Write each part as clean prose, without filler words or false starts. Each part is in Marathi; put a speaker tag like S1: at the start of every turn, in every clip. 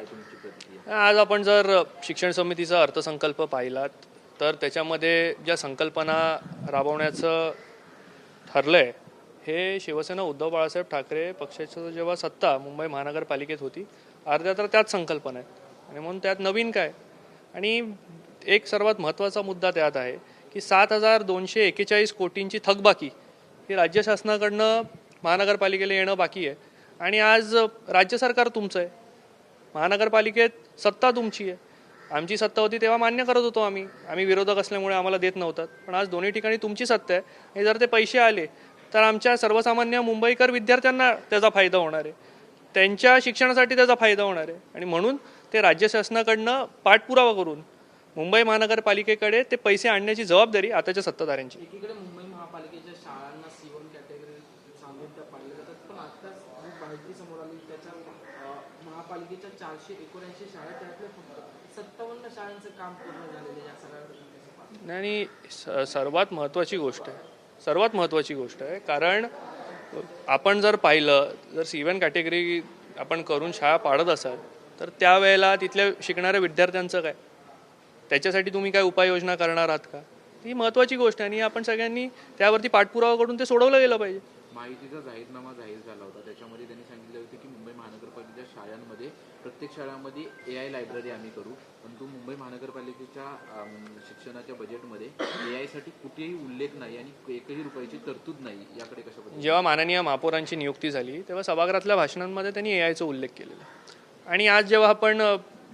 S1: काय तुमची प्रतिक्रिया?
S2: आज आपण जर शिक्षण समितीचा अर्थसंकल्प पाहिलात तर त्याच्यामध्ये ज्या संकल्पना राबवण्याचं ठरलंय हे शिवसेना उद्धव बाळासाहेब ठाकरे पक्षाचं जेव्हा सत्ता मुंबई महानगरपालिकेत होती अर्ध्या तर त्याच संकल्पना आहेत आणि म्हणून त्यात नवीन काय. आणि एक सर्वात महत्त्वाचा मुद्दा त्यात आहे की 7,241 कोटींची थकबाकी ही राज्य शासनाकडनं महानगरपालिकेला येणं बाकी आहे. आणि आज राज्य सरकार तुमचं आहे, महानगरपालिकेत सत्ता तुमची आहे. आमची सत्ता होती तेव्हा मान्य करत होतो आम्ही विरोधक असल्यामुळे आम्हाला देत नव्हतात. पण आज दोन्ही ठिकाणी तुमची सत्ता आहे आणि जर ते पैसे आले तर आमच्या सर्वसामान्य मुंबईकर विद्यार्थ्यांना त्याचा फायदा होणार आहे, त्यांच्या शिक्षणासाठी त्याचा फायदा होणार आहे. आणि म्हणून ते राज्य शासनाकडनं पाठपुरावा करून मुंबई महानगरपालिकेकडे ते पैसे आणण्याची जबाबदारी आताच्या सत्ताधाऱ्यांची.
S3: एकीकडे मुंबई महापालिकेच्या शाळांना C1 कॅटेगरी सांगून त्या पाडल्या जातात, पण आत्ताच माहिती समोर आली त्याच्या महापालिकेच्या 479 शाळा त्यातल्या फक्त 57 शाळांचं काम पूर्ण झालेलं या सगळ्या.
S2: आणि सर्वात महत्त्वाची गोष्ट आहे कारण आपण जर पाहिलं जर C1 कॅटेगरी आपण करून शाळा पाडत असाल तर त्यावेळेला तिथल्या शिकणाऱ्या विद्यार्थ्यांचं काय, त्याच्यासाठी तुम्ही काय उपाययोजना करणार आहात का, ही महत्त्वाची गोष्ट आहे. आणि आपण सगळ्यांनी त्यावरती पाठपुरावा करून ते सोडवलं गेलं पाहिजे.
S1: माहितीचा जाहीरनामा जाहीर झाला होता, त्याच्यामध्ये त्यांनी सांगितलं होतं की मुंबई महानगरपालिकेच्या शाळांमध्ये प्रत्येक शाळांमध्ये AI लायब्ररी आम्ही करू, परंतु मुंबई महानगरपालिकेच्या शिक्षणाच्या बजेटमध्ये AI साठी कुठेही उल्लेख नाही आणि एकही रुपयाची तरतूद नाही. याकडे कशा पद्धतीने?
S2: जेव्हा माननीय महापौरांची नियुक्ती झाली तेव्हा सभागृहातल्या भाषणांमध्ये त्यांनी AIचा उल्लेख केलेला. आणि आज जेव्हा आपण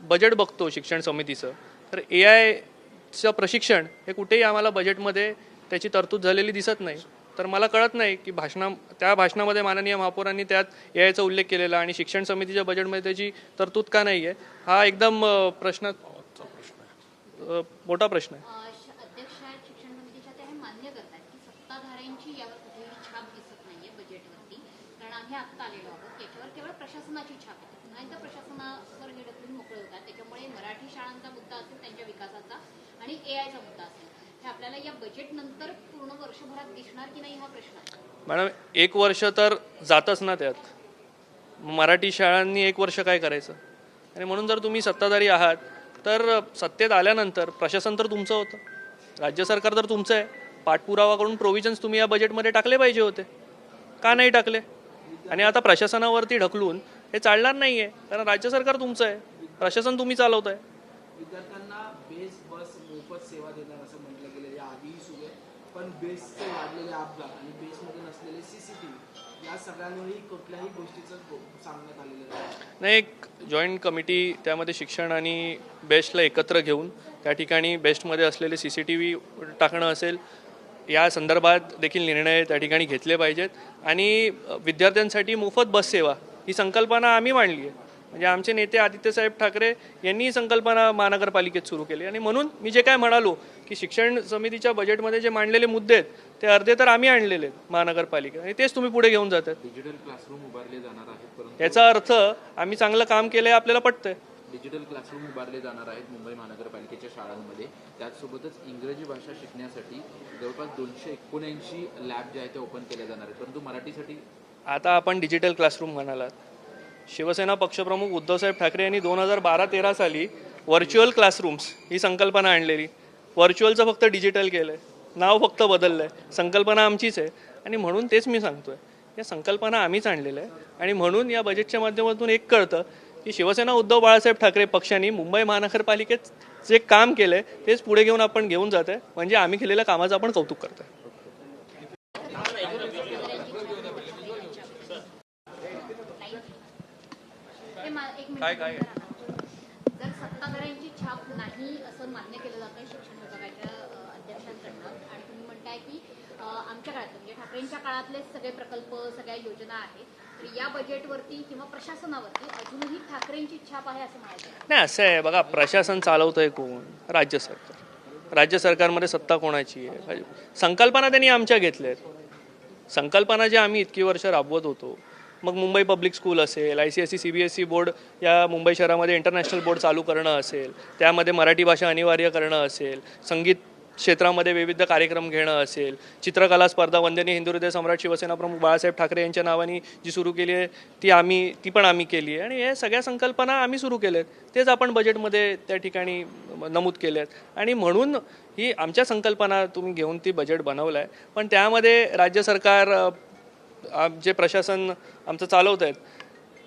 S2: बजेट बघतो शिक्षण समितीचं तर AIचं प्रशिक्षण हे कुठेही आम्हाला बजेटमध्ये त्याची तरतूद झालेली दिसत नाही. तर मला कळत नाही की त्या भाषणामध्ये माननीय महापौरांनी त्यात AIचा उल्लेख केलेला आणि शिक्षण समितीच्या बजेटमध्ये त्याची तरतूद का नाही आहे, हा एकदम मोठा प्रश्न आहे.
S4: अध्यक्ष शिक्षण समितीच्या ते मान्य करतात की सत्ताधाऱ्यांची यावर कुठेही छाप दिसत नाहीये बजेटवरती, कारण आम्ही आत्ता आलेलो आहोत. याच्यावर केवळ प्रशासनाची छाप आहे. पुन्हा एकदा प्रशासनावर हे ढकलून मोकळे होतात. त्याच्यामुळे मराठी शाळांचा मुद्दा असेल, त्यांच्या विकासाचा आणि AIचा मुद्दा असेल, हे आपल्याला या बजेट नंतर पूर्ण वर्षभरात दिसणार की नाही हा प्रश्न आहे.
S2: मॅडम 1 वर्ष तर जातच ना त्यात, मराठी शाळांनी 1 वर्ष काय करायचं. आणि म्हणून जर तुम्ही सत्ताधारी आहात तर सत्तेत आल्यानंतर प्रशासन तर तुमचं होतं, राज्य सरकार तर तुमचं आहे. पाठपुरावा करून प्रोव्हिजन्स तुम्ही या बजेटमध्ये टाकले पाहिजे होते, का नाही टाकले. आणि आता प्रशासनावरती ढकलून हे चालणार नाही आहे, कारण राज्य सरकार तुमचं आहे, प्रशासन तुम्ही चालवत आहे.
S3: विद्यार्थ्यांना बेस बस मोफत सेवा देणार असं म्हटलं गेलं या आधीही सुरू आहे, पण बेसचे वाढलेले अपघात आणि बेसमध्ये नसलेले CCTV या सगळ्यांवरही कुठल्याही गोष्टीचं सांगण्यात आलेलं
S2: नाही. एक जॉईंट कमिटी त्यामध्ये शिक्षण आणि बेस्टला एकत्र घेऊन त्या ठिकाणी बेस्टमध्ये असलेले CCTV टाकणं असेल या संदर्भात देखील निर्णय त्या ठिकाणी घेतले पाहिजेत. आणि विद्यार्थ्यांसाठी मोफत बस सेवा ही संकल्पना आम्ही मांडली आहे, म्हणजे आमचे नेते आदित्यसाहेब ठाकरे यांनी ही संकल्पना महानगरपालिकेत सुरू केली. आणि म्हणून मी जे काय म्हणालो की शिक्षण समितीच्या बजेटमध्ये जे मांडलेले मुद्दे आहेत ते अर्धे तर आम्ही आणलेले आहेत महानगरपालिकेत आणि तेच तुम्ही पुढे घेऊन जातात.
S1: डिजिटल क्लासरूम उभारले जाणार आहेत, परंतु
S2: याचा अर्थ आम्मी चांगलं काम केलंय आपल्याला पटतंय.
S1: डिजिटल क्लासरूम उभारले जाणार आहेत मुंबई महानगरपालिकेच्या शाळांमध्ये. त्याचसोबतच इंग्रजी भाषा शिकण्यासाठी जवळपास 279 लॅब जे आहेत ते ओपन केल्या जाणार आहेत, परंतु मराठीसाठी
S2: आता आपण डिजिटल क्लासरूम म्हणालात, शिवसेना पक्षप्रमुख उद्धवसाहेब ठाकरे यांनी 2012-13 साली व्हर्च्युअल क्लासरूम्स ही संकल्पना आणलेली. व्हर्च्युअलचं फक्त डिजिटल केलं आहे, नाव फक्त बदललं आहे, संकल्पना आमचीच आहे. आणि म्हणून तेच मी सांगतो आहे, या संकल्पना आम्हीच आणलेल्या आहे. आणि म्हणून या बजेटच्या माध्यमातून एक कळतं की शिवसेना उद्धव बाळासाहेब ठाकरे पक्षाने मुंबई महानगरपालिकेत जे काम केलं आहे तेच पुढे घेऊन आपण घेऊन जात आहे, म्हणजे आम्ही केलेल्या कामाचं आपण कौतुक करतो आहे.
S4: जर सत्ताधाऱ्यांची छाप नाही असं मान्य केलं जातं शिक्षण विभागाच्या अध्यक्षांकडनं आणि तुम्ही म्हणताय की आमच्या काळात म्हणजे ठाकरेंच्या काळातले सगळे प्रकल्प सगळ्या योजना आहेत, तर या बजेटवरती किंवा प्रशासनावरती अजूनही ठाकरेंची छाप आहे असं म्हणायचं
S2: नाही. असं आहे बघा, प्रशासन चालवतंय कोण, राज्य सरकार. राज्य सरकारमध्ये सत्ता कोणाची आहे, संकल्पना त्यांनी आमच्या घेतल्या आहेत. संकल्पना ज्या आम्ही इतकी वर्ष राबवत होतो, मग मुंबई पब्लिक स्कूल असेल, ICSE CBSE बोर्ड या मुंबई शहरामध्ये इंटरनॅशनल बोर्ड चालू करणं असेल, त्यामध्ये मराठी भाषा अनिवार्य करणं असेल, संगीत क्षेत्रामध्ये विविध कार्यक्रम घेणं असेल, चित्रकला स्पर्धा वंदनीय हिंदू हृदय सम्राट शिवसेना प्रमुख बाळासाहेब ठाकरे यांच्या नावाने जी सुरू केली आहे ती पण आम्ही केली आहे आणि या सगळ्या संकल्पना आम्ही सुरू केल्या आहेत. तेच आपण बजेटमध्ये त्या ठिकाणी नमूद केले आहेत आणि म्हणून ही आमच्या संकल्पना तुम्ही घेऊन ती बजेट बनवलं आहे. पण त्यामध्ये राज्य सरकार जे प्रशासन आमचं चालवत आहेत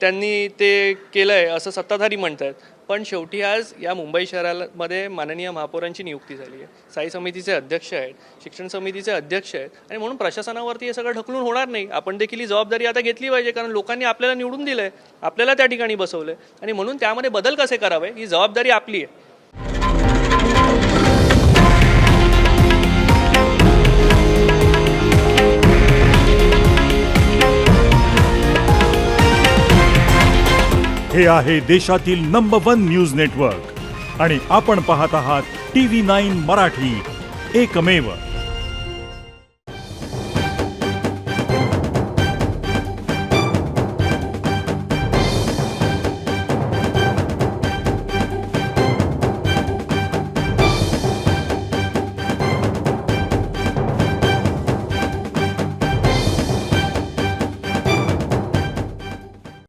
S2: त्यांनी ते केलं आहे असं सत्ताधारी म्हणत आहेत. पण शेवटी आज या मुंबई शहरामध्ये माननीय महापौरांची नियुक्ती झाली आहे, स्थायी समितीचे अध्यक्ष आहेत, शिक्षण समितीचे अध्यक्ष आहेत आणि म्हणून प्रशासनावरती हे सगळं ढकलून होणार नाही. आपण देखील ही जबाबदारी आता घेतली पाहिजे कारण लोकांनी आपल्याला निवडून दिलं आहे, आपल्याला त्या ठिकाणी बसवलं आहे आणि म्हणून त्यामध्ये बदल कसे करावे ही जबाबदारी आपली आहे.
S5: हे आहे देशातील नंबर 1 न्यूज नेटवर्क आणि आपण पाहत आहात TV9 मराठी, एकमेव.